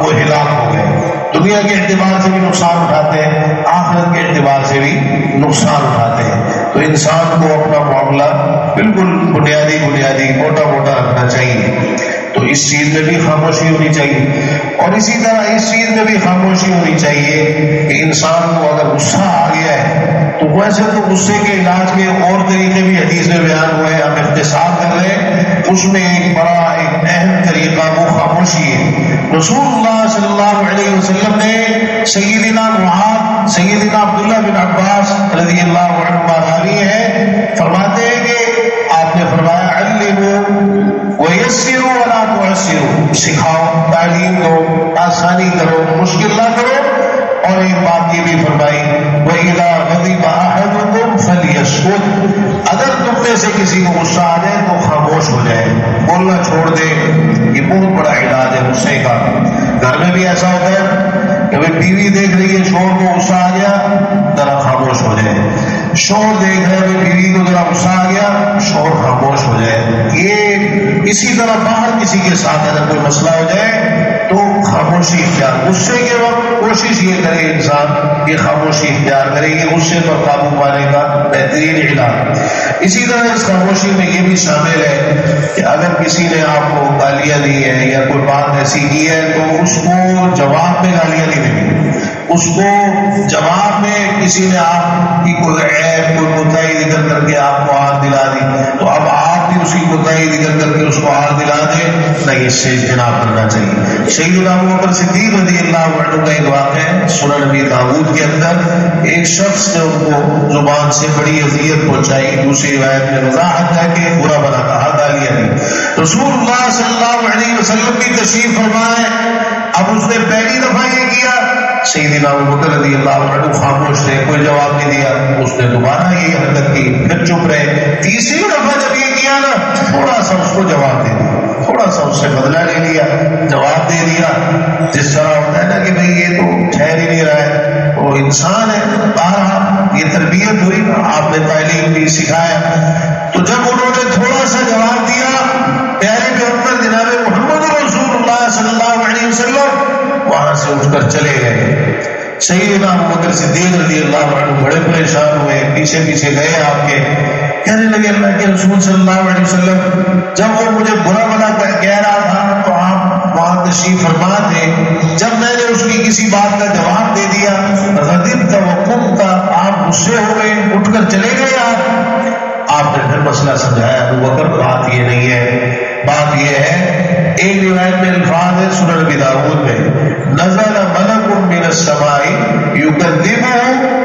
وہ ہلاک ہو گئے۔ دنیا کے اعتبار سے بھی نقصان اٹھاتے ہیں، آخرت کے اعتبار سے بھی نقصان اٹھاتے ہیں۔ تو انسان کو اپنا معاملہ بالکل بنیادی موٹا رکھنا چاہیے. تو اس چیز میں بھی خاموشی ہونی چاہیے. اور اسی طرح اس چیز میں بھی خاموشی ہونی چاہیے کہ انسان کو اگر غصہ آ گیا ہے تو ویسے تو غصے کے علاج کے اور طریقے بھی حدیث میں بیان ہوئے ہیں, ہم اختصار کر رہے ہیں. اس میں ایک اہم طریقہ وہ خاموشی ہے. رسول اللہ صلی اللہ علیہ وسلم نے سیدنا معاذ, سیدنا عبداللہ بن عباس رضی اللہ عنہ راوی ہے, فرماتے ہیں کہ آپ نے فرمایا علموا ویسروا ولا تعسروا, سکھاؤ, تعلیم دو, آسانی کرو, مشکل نہ کرو. اور ایک بات یہ بھی فرمائی وَإِذَا غَضِبَ أَحَدُكُمْ فَلْيَسْكُتْ, اگر تم میں سے کسی کو غصہ آ جائے تو خاموش ہو جائے, بولنا چھوڑ دے. یہ بہت بڑا علاج ہے غصے کا. گھر میں بھی ایسا ہوتا ہے کہ بیوی دیکھ رہی ہے شوہر کو غصہ آ گیا, ذرا خاموش ہو جائے. شوہر دیکھ رہے ہیں بیوی کو ذرا غصہ آ گیا, شوہر خاموش ہو جائے. یہ اسی طرح باہر کسی کے ساتھ اگر کوئی مسئلہ ہو جائے تو خاموشی اختیار. غصے کے وقت کوشش یہ کرے انسان, یہ خاموشی اختیار کرے, یہ غصے پر قابو پانے کا بہترین علاج. اسی طرح اس خاموشی میں یہ بھی شامل ہے کہ اگر کسی نے آپ کو گالیاں دی ہے یا کوئی بات ایسی کی ہے تو اس کو جواب میں گالیاں نہیں دینی. اس کو جواب میں کسی نے آپ کی کوئی عیب, کوئی کوتاہی ذکر کر کے آپ کو آگ دلا دی تو اب آپ بھی اس کی کوتاہی ذکر کر کے اس کو آگ دلا دیں, نہیں, اس سے اجتناب کرنا چاہیے. سیدنا ابوبکر صدیق رضی اللہ عنہ کا ایک واقعہ ہے سنن نبی داؤد کے اندر. ایک شخص نے ان کو زبان سے بڑی اذیت پہنچائی, دوسری روایت میں وضاحت ہے کہ برا بنا کہا, گالیاں دی. رسول اللہ صلی اللہ علیہ وسلم کی تشریف فرمائے. اب اس نے پہلی دفعہ یہ کیا, سیدنا ابوبکر رضی اللہ عنہ خاموش رہے, کوئی جواب نہیں دیا. اس نے دوبارہ یہ حرکت کی, پھر چپ رہے. تیسری دفعہ جب یہ کیا نا, تھوڑا سا اس کو جواب دے دیا, تھوڑا سا اس سے بدلہ لے لیا, جواب دے دیا. جس طرح ہوتا ہے نا کہ بھئی یہ تو ٹھہر ہی نہیں رہا ہے, وہ انسان ہے. بہرحال یہ تربیت ہوئی, آپ نے تعلیم بھی سکھایا. تو جب انہوں نے تھوڑا سا جواب دیا, پیارے پیغمبر جناب محمد رسول اللہ صلی اللہ علیہ وسلم وہاں سے اٹھ کر چلے گئے. سیدنا ابوبکر صدیق رضی اللہ عنہ بڑے پریشان ہوئے, پیچھے پیچھے گئے آپ کے, کہنے لگے اللہ کے رسول صلی اللہ علیہ وسلم جب وہ مجھے برا بھلا کہہ رہا تھا تو آپ وہاں تشریف فرما تھے, جب میں نے اس کی کسی بات کا جواب دے دیا غضبت وقمت, آپ غصے ہو گئے, اٹھ کر چلے گئے. آپ نے پھر مسئلہ سمجھایا ابوبکر بات یہ نہیں ہے, بات یہ ہے. ایک روایت میں الفاظ ہے سنن نبی داؤد میں نزل ملک من السماء یکذبه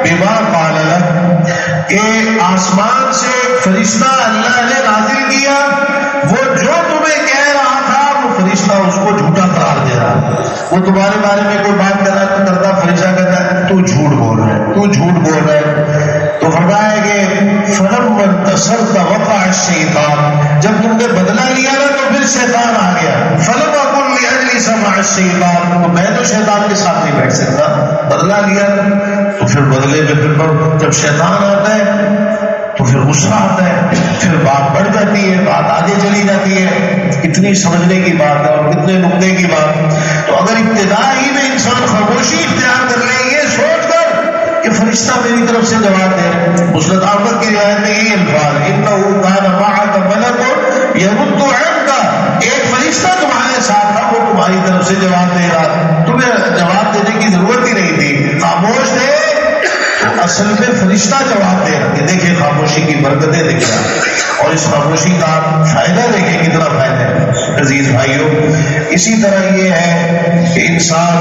بما قال له, کہ آسمان سے فرشتہ اللہ نے نازل کیا, وہ جو تمہیں کہہ رہا تھا وہ فرشتہ اس کو جھوٹا قرار دے رہا. وہ تمہارے بارے میں کوئی بات کرتا, فرشتہ کہتا ہے تو جھوٹ بول رہا ہے, تو جھوٹ بول رہا ہے. تو فرمایا کہ فلما انتصرت وقع الشیطان, جب تم نے بدلہ لیا نا تو پھر شیطان آ گیا. فلم اقل لاجلس مع الشیطان, تو میں تو شیطان کے ساتھ نہیں بیٹھ سکتا, بدلہ لیا تو پھر بدلے میں پھر جب شیطان آتا ہے تو پھر غصہ آتا ہے, پھر بات بڑھ جاتی ہے, بات آگے چلی جاتی ہے. اتنی سمجھنے کی بات ہے اور کتنے نقطے کی بات. تو اگر ابتدا ہی میں انسان خاموشی اختیار کر لے, یہ سوچ کر کہ فرشتہ میری طرف سے جواب دے رہا ہے. مسند احمد کی روایت میں یہی الفاظ انه كان معك ملك يرد عنك, ایک فرشتہ تمہارے ساتھ تھا, وہ تمہاری طرف سے جواب دے رہا, تمہیں جواب دینے کی ضرورت ہی نہیں تھی, خاموش تھے. اصل میں فرشتہ جواب دے رہا. دیکھیں خاموشی کی برکتیں دیکھیں اور اس خاموشی کا فائدہ دیکھیں کتنا فائدہ ہے عزیز بھائیوں. اسی طرح یہ ہے کہ انسان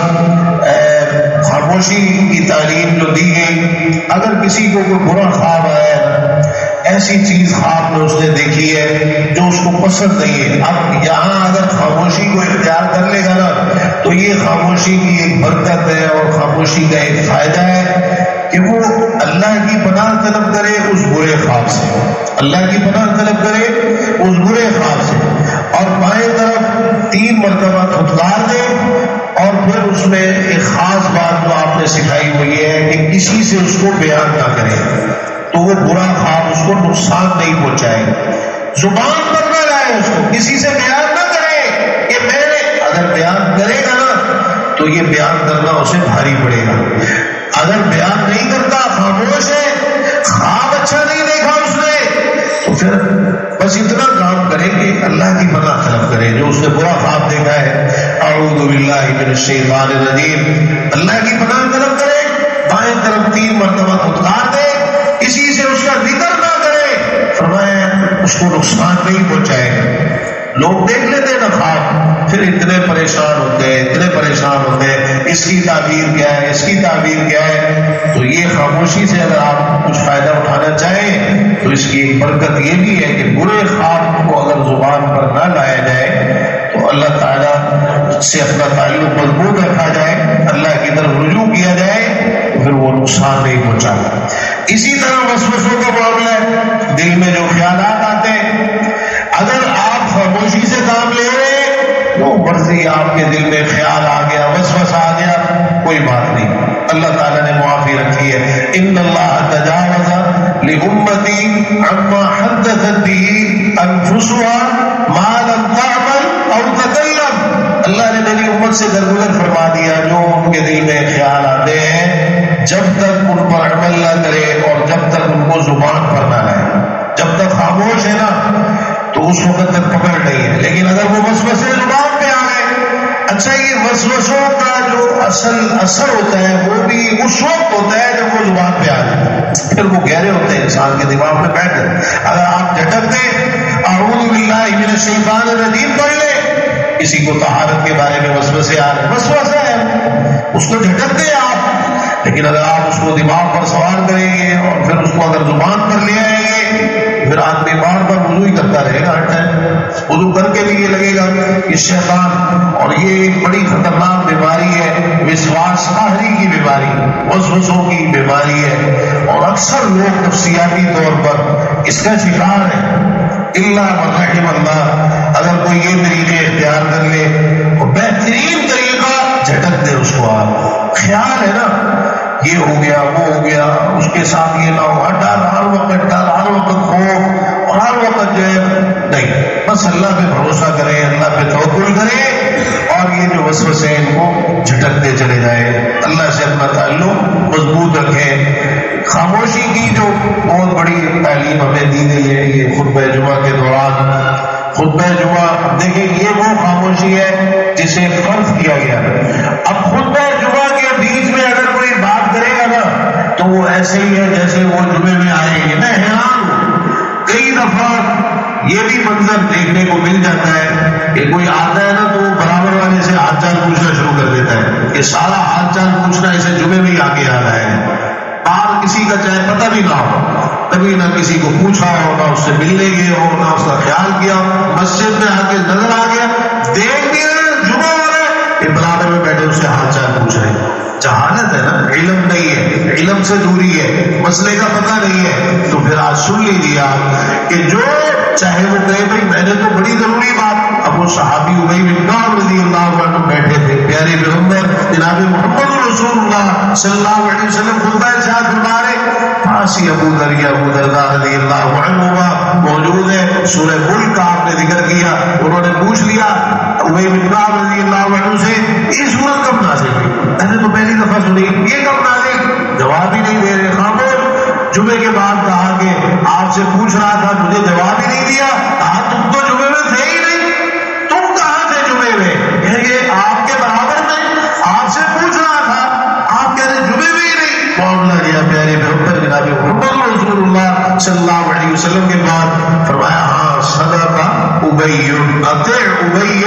خاموشی کی تعلیم جو دی گئی, اگر کسی کو کوئی برا خواب آیا, ایسی چیز خواب میں اس نے دیکھی ہے جو اس کو پسند نہیں ہے, اب یہاں اگر خاموشی کو اختیار کر لے گا نا تو یہ خاموشی کی ایک برکت ہے اور خاموشی کا ایک فائدہ ہے کہ وہ اللہ کی پناہ طلب کرے اس برے خواب سے, اللہ کی پناہ طلب کرے اس برے خواب سے, اور بائیں طرف 3 مرتبہ پھٹکار دے. اور پھر اس میں ایک خاص بات جو آپ نے سکھائی وہ یہ ہے کہ کسی سے اس کو بیان نہ کرے, تو وہ برا خواب اس کو نقصان نہیں پہنچائے. زبان پر نہ لائے, اس کو کسی سے بیان نہ کرے کہ میں نے, اگر بیان کرے گا نا تو یہ بیان کرنا اسے بھاری پڑے گا. اگر بیان نہیں کرتا, خاموش ہے, خواب اچھا نہیں دیکھا, دیکھا اس نے تو پھر بس اتنا کام کرے کہ اللہ کی پناہ طلب کرے. جو اس نے برا خواب دیکھا ہے اعوذ باللہ من الشیطان الرجیم، اللہ کی پناہ طلب کرے، بائیں طرف 3 مرتبہ پھٹکار دے، کسی سے اس کا ذکر نہ کرے، فرمایا اس کو نقصان نہیں پہنچائے گا. لوگ دیکھ لیتے نا خواب، پھر اتنے پریشان ہوتے ہیں اس کی تعبیر کیا ہے، اس کی تعبیر کیا ہے. تو یہ خاموشی سے اگر آپ کچھ فائدہ اٹھانا چاہیں تو اس کی ایک برکت یہ بھی ہے کہ برے خواب کو اگر زبان پر نہ لایا جائے تو اللہ تعالیٰ سے اپنا تعلق مضبوط رکھا جائے، اللہ کی طرف رجوع کیا جائے تو پھر وہ نقصان نہیں پہنچاتا. اسی طرح وسوسوں کا معاملہ ہے، دل میں جو خیالات آتے ہیں، اگر آپ خاموشی سے کام لے رہے ہیں، جو مرضی آپ کے دل میں خیال آ گیا، وسوسہ آ گیا، کوئی بات نہیں، اللہ تعالیٰ نے معافی رکھی ہے. ان اللہ تجاوز لامتی عما حدثت به انفسها ما لم تعمل او تکلم. اللہ نے میری امت سے درگزر فرما دیا جو ان کے دل میں خیال آتے ہیں جب تک ان پر عمل نہ کرے اور جب تک ان کو زبان پر نہ لائے. جب تک خاموش ہے نا تو اس وقت تک پکڑ نہیں ہے، لیکن اگر وہ وسوسے زبان پہ آ گئے، اچھا یہ وسوسوں کا جو اصل اثر ہوتا ہے وہ بھی اس وقت ہوتا ہے جب وہ زبان پہ آ جائے، پھر وہ گہرے ہوتے ہیں، انسان کے دماغ میں بیٹھ جائے. اگر آپ جھٹک دیں اعوذ باللہ من الشیطان الرجیم پڑھ لیں، کسی کو طہارت کے بارے میں وسوسے آ رہے، وسوسہ ہے اس کو جھٹک دیں آپ، لیکن اگر آپ اس کو دماغ پر سوار کریں گے اور پھر اس کو اگر زبان پر لے آئیں گے پھر آدمی بار بار وضو ہی کرتا رہے گا، ہر ٹائم وضو کر کے بھی یہ لگے گا کہ شیطان. اور یہ ایک بڑی خطرناک بیماری ہے، وسواس قہری کی بیماری، وسوسوں کی بیماری ہے، اور اکثر لوگ نفسیاتی طور پر اس کا شکار ہے. الا من رحم اللہ، اگر کوئی یہ طریقے اختیار کر لے تو بہترین طریقہ جھٹک دے اس کو. آپ خیال ہے نا یہ ہو گیا وہ ہو گیا، اس کے ساتھ یہ نہ ہو، ڈر ہر وقت خوف اور ہر وقت جو ہے نہیں، بس اللہ پہ بھروسہ کریں، اللہ پہ توکل کریں اور یہ جو وسوسے ہیں ان کو جھٹکتے چلے جائیں، اللہ سے اپنا تعلق مضبوط رکھیں. خاموشی کی جو بہت بڑی تعلیم ہمیں دی گئی ہے یہ خطبہ جمعہ کے دوران. خطبہ جمعہ دیکھیں یہ وہ خاموشی ہے جسے فرض کیا گیا. اب خطبہ جمعہ کے بیچ میں اگر کوئی بات کرے گا نا تو وہ ایسے ہی ہے جیسے وہ جمعے میں آئے گی. میں حیران ہوں، کئی دفعہ یہ بھی منظر دیکھنے کو مل جاتا ہے کہ کوئی آتا ہے نا تو وہ برابر والے سے حال چال پوچھنا شروع کر دیتا ہے. یہ سارا حال چال پوچھنا اسے جمعے میں ہی آگے آ رہا ہے، باہر کسی کا چاہے پتہ بھی نہ ہو، کبھی نہ کسی کو پوچھا ہو، نہ اس سے ملنے گئے ہو، نہ اس کا خیال کیا، مسجد میں آ کے نظر آ گیا، دیکھ لیا جمعہ والے یہ برابر میں بیٹھے اس سے حال چال پوچھ رہے ہیں. جہالت ہے نا، علم نہیں ہے، علم سے دوری ہے، مسئلے کا پتہ نہیں ہے. تو پھر آج سن لیجیے آپ کہ جو چاہے وہ کہے بھائی میں نے تو بڑی ضروری بات، اب وہ صحابی ابی بن کعب رضی اللہ عنہ بیٹھے تھے، پیارے پیغمبر جناب محمد رسول اللہ صلی اللہ علیہ وسلم خطبہ ارشاد فرما رہے، پاس ہی ابو درداء رضی اللہ عنہ موجود ہے. سورہ ملک کا آپ نے ذکر کیا، انہوں نے پوچھ لیا ابی بن کعب رضی اللہ عنہ سے یہ سورت کب نازل ہوئی؟ میں نے تو پہلی دفعہ سنی، یہ کب نازل؟ جواب ہی نہیں دے رہے، خاموش. جمعے کے بعد کہا کہ آپ سے پوچھ رہا تھا، مجھے جواب ہی نہیں دیا. کہا تم تو جمعے میں تھے ہی نہیں، تم کہاں تھے جمعے میں؟ کہ آپ کے برابر میں آپ سے پوچھ رہا تھا، آپ کہہ رہے جمعے میں ہی نہیں. معاملہ گیا پیارے پیغمبر جناب محمد رسول اللہ صلی اللہ علیہ وسلم کے بعد فرمایا ہاں صدق ابی، اطیع ابی،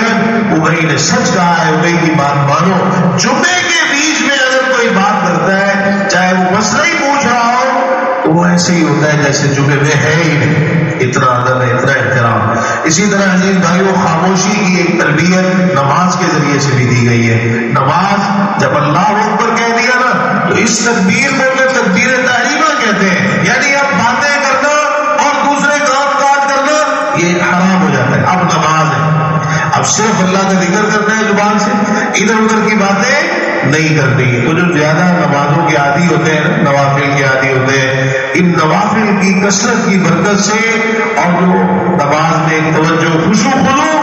ابی نے سچ کہا ہے، ابی کی بات مانو. جمعے کے بیچ میں اگر کوئی بات کرتا ہے چاہے وہ مسئلہ ہی پوچھ رہا ہو تو وہ ایسے ہی ہوتا ہے جیسے جمعے میں ہے ہی نہیں. اتنا ادب ہے، اتنا احترام. اسی طرح عزیز بھائیو خاموشی کی ایک تربیت نماز کے ذریعے سے بھی دی گئی ہے. نماز جب اللہ اکبر کہہ دیا نا تو اس تکبیر کو تکبیر تحریمہ کہتے ہیں، یعنی اب باتیں کرنا اور دوسرے کام کاج کرنا یہ حرام ہو جاتا ہے. اب نماز ہے، اب صرف اللہ کا ذکر کرنا ہے زبان سے، ادھر ادھر کی باتیں نہیں کرنی. تو جو زیادہ نمازوں کے عادی ہوتے ہیں، نوافل کے عادی ہوتے ہیں، ان نوافل کی کثرت کی برکت سے اور جو نماز میں توجہ خشوع خضوع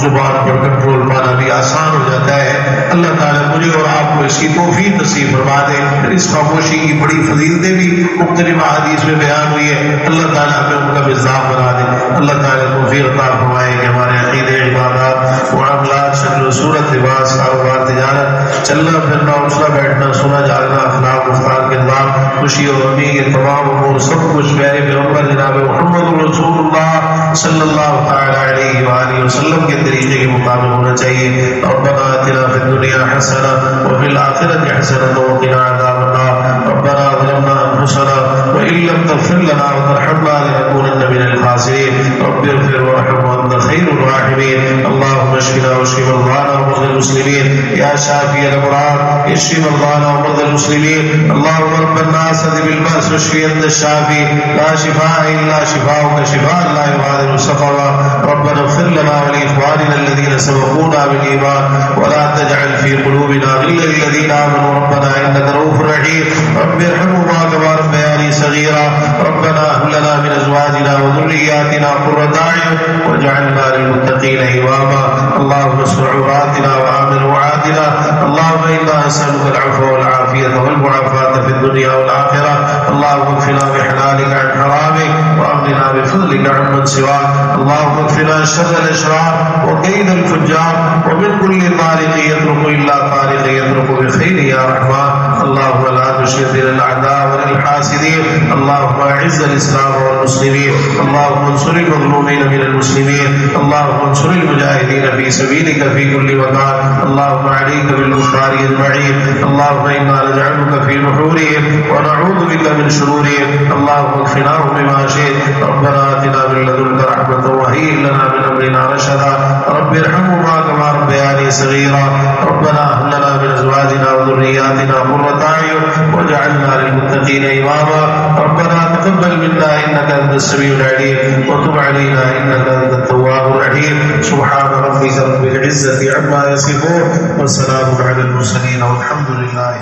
زبان پر کنٹرول پانا بھی آسان ہو جاتا ہے. اللہ تعالیٰ مجھے اور آپ کو اس کی توفیق نصیب فرما دے. اس خاموشی کی بڑی فضیلتیں بھی مختلف احادیث میں بیان ہوئی ہے. اللہ تعالیٰ ہمیں ان کا مزاح بنا دے. اللہ تعالیٰ توفیق عطا فرمائے کہ ہمارے عقیدے، عبادات، معاملات، شکل و صورت، لباس، کاروبار، تجارت، چلنا پھرنا، اٹھنا بیٹھنا، سونا جاگنا، اخلاق، گفتار، کردار، خوشی اور غمی، یہ تمام امور سب کچھ میرے پیغمبر جناب محمد رسول اللہ صلی اللہ تعالی علیہ وآلہ وسلم کے طریقے کے مطابق ہونا چاہیے. ربنا آتنا فی الدنیا حسنہ وفی الآخرۃ حسنہ وقنا عذاب النار. ربنا ظلمنا انفسنا وإن لم تغفر لنا وترحمنا لنكونن من الخاسرين. رب اغفر وارحم وأنت خير الراحمين. اللهم اشفنا واشف مرضانا ومرضى المسلمين يا شافي الأمراض اشف مرضانا ومرضى المسلمين. اللهم رب الناس اذهب البأس واشف أنت الشافي لا شفاء إلا شفاؤك شفاء لا يغادر سقما. ربنا اغفر لنا ولإخواننا الذين سبقونا بالإيمان ولا تجعل في قلوبنا غلا للذين آمنوا ربنا إنك رؤوف رحيم. رب ارحمهما كما ربياني صغيرا. ربنا هب لنا من أزواجنا وذرياتنا قرة أعين واجعلنا للمتقين إماما. اللهم استر عوراتنا وآمن روعاتنا. اللهم إنا نسألك العفو والعافية والمعافاة في الدنيا والآخرة. اللهم اكفنا بحلالك عن حرامك وأغننا بفضلك عمن سواك. اللهم اكفنا شر الأشرار وكيد الفجار ومن كل طارق يترك إلا طارق يترك بخير يا رحمن. اللهم لا تشرك للأعداء ولا الحاسدين. اللهم أعز الإسلام والمسلمين. اللهم انصر المظلومين من المسلمين. اللهم انصر المجاهدين في سبيلك في كل مكان. اللهم عليك بالكفار أجمعين. اللهم إنا نجعلك في نحورهم ونعوذ بك من شرورهم. اللهم اكفناهم بما شئت. ربنا آتنا من لدنك رحمة وهيئ لنا من أمرنا رشدا. رب ارحمهما كما ربياني صغيرا. ربنا هب لنا من أزواجنا وذرياتنا قرة أعين واجعلنا للمتقين إماما. ربنا تقبل منا إنك أنت السميع العليم وتب علينا إنك أنت التواب الرحيم. سبحان ربك رب العزة عما يصفون وسلام على المرسلين والحمد لله.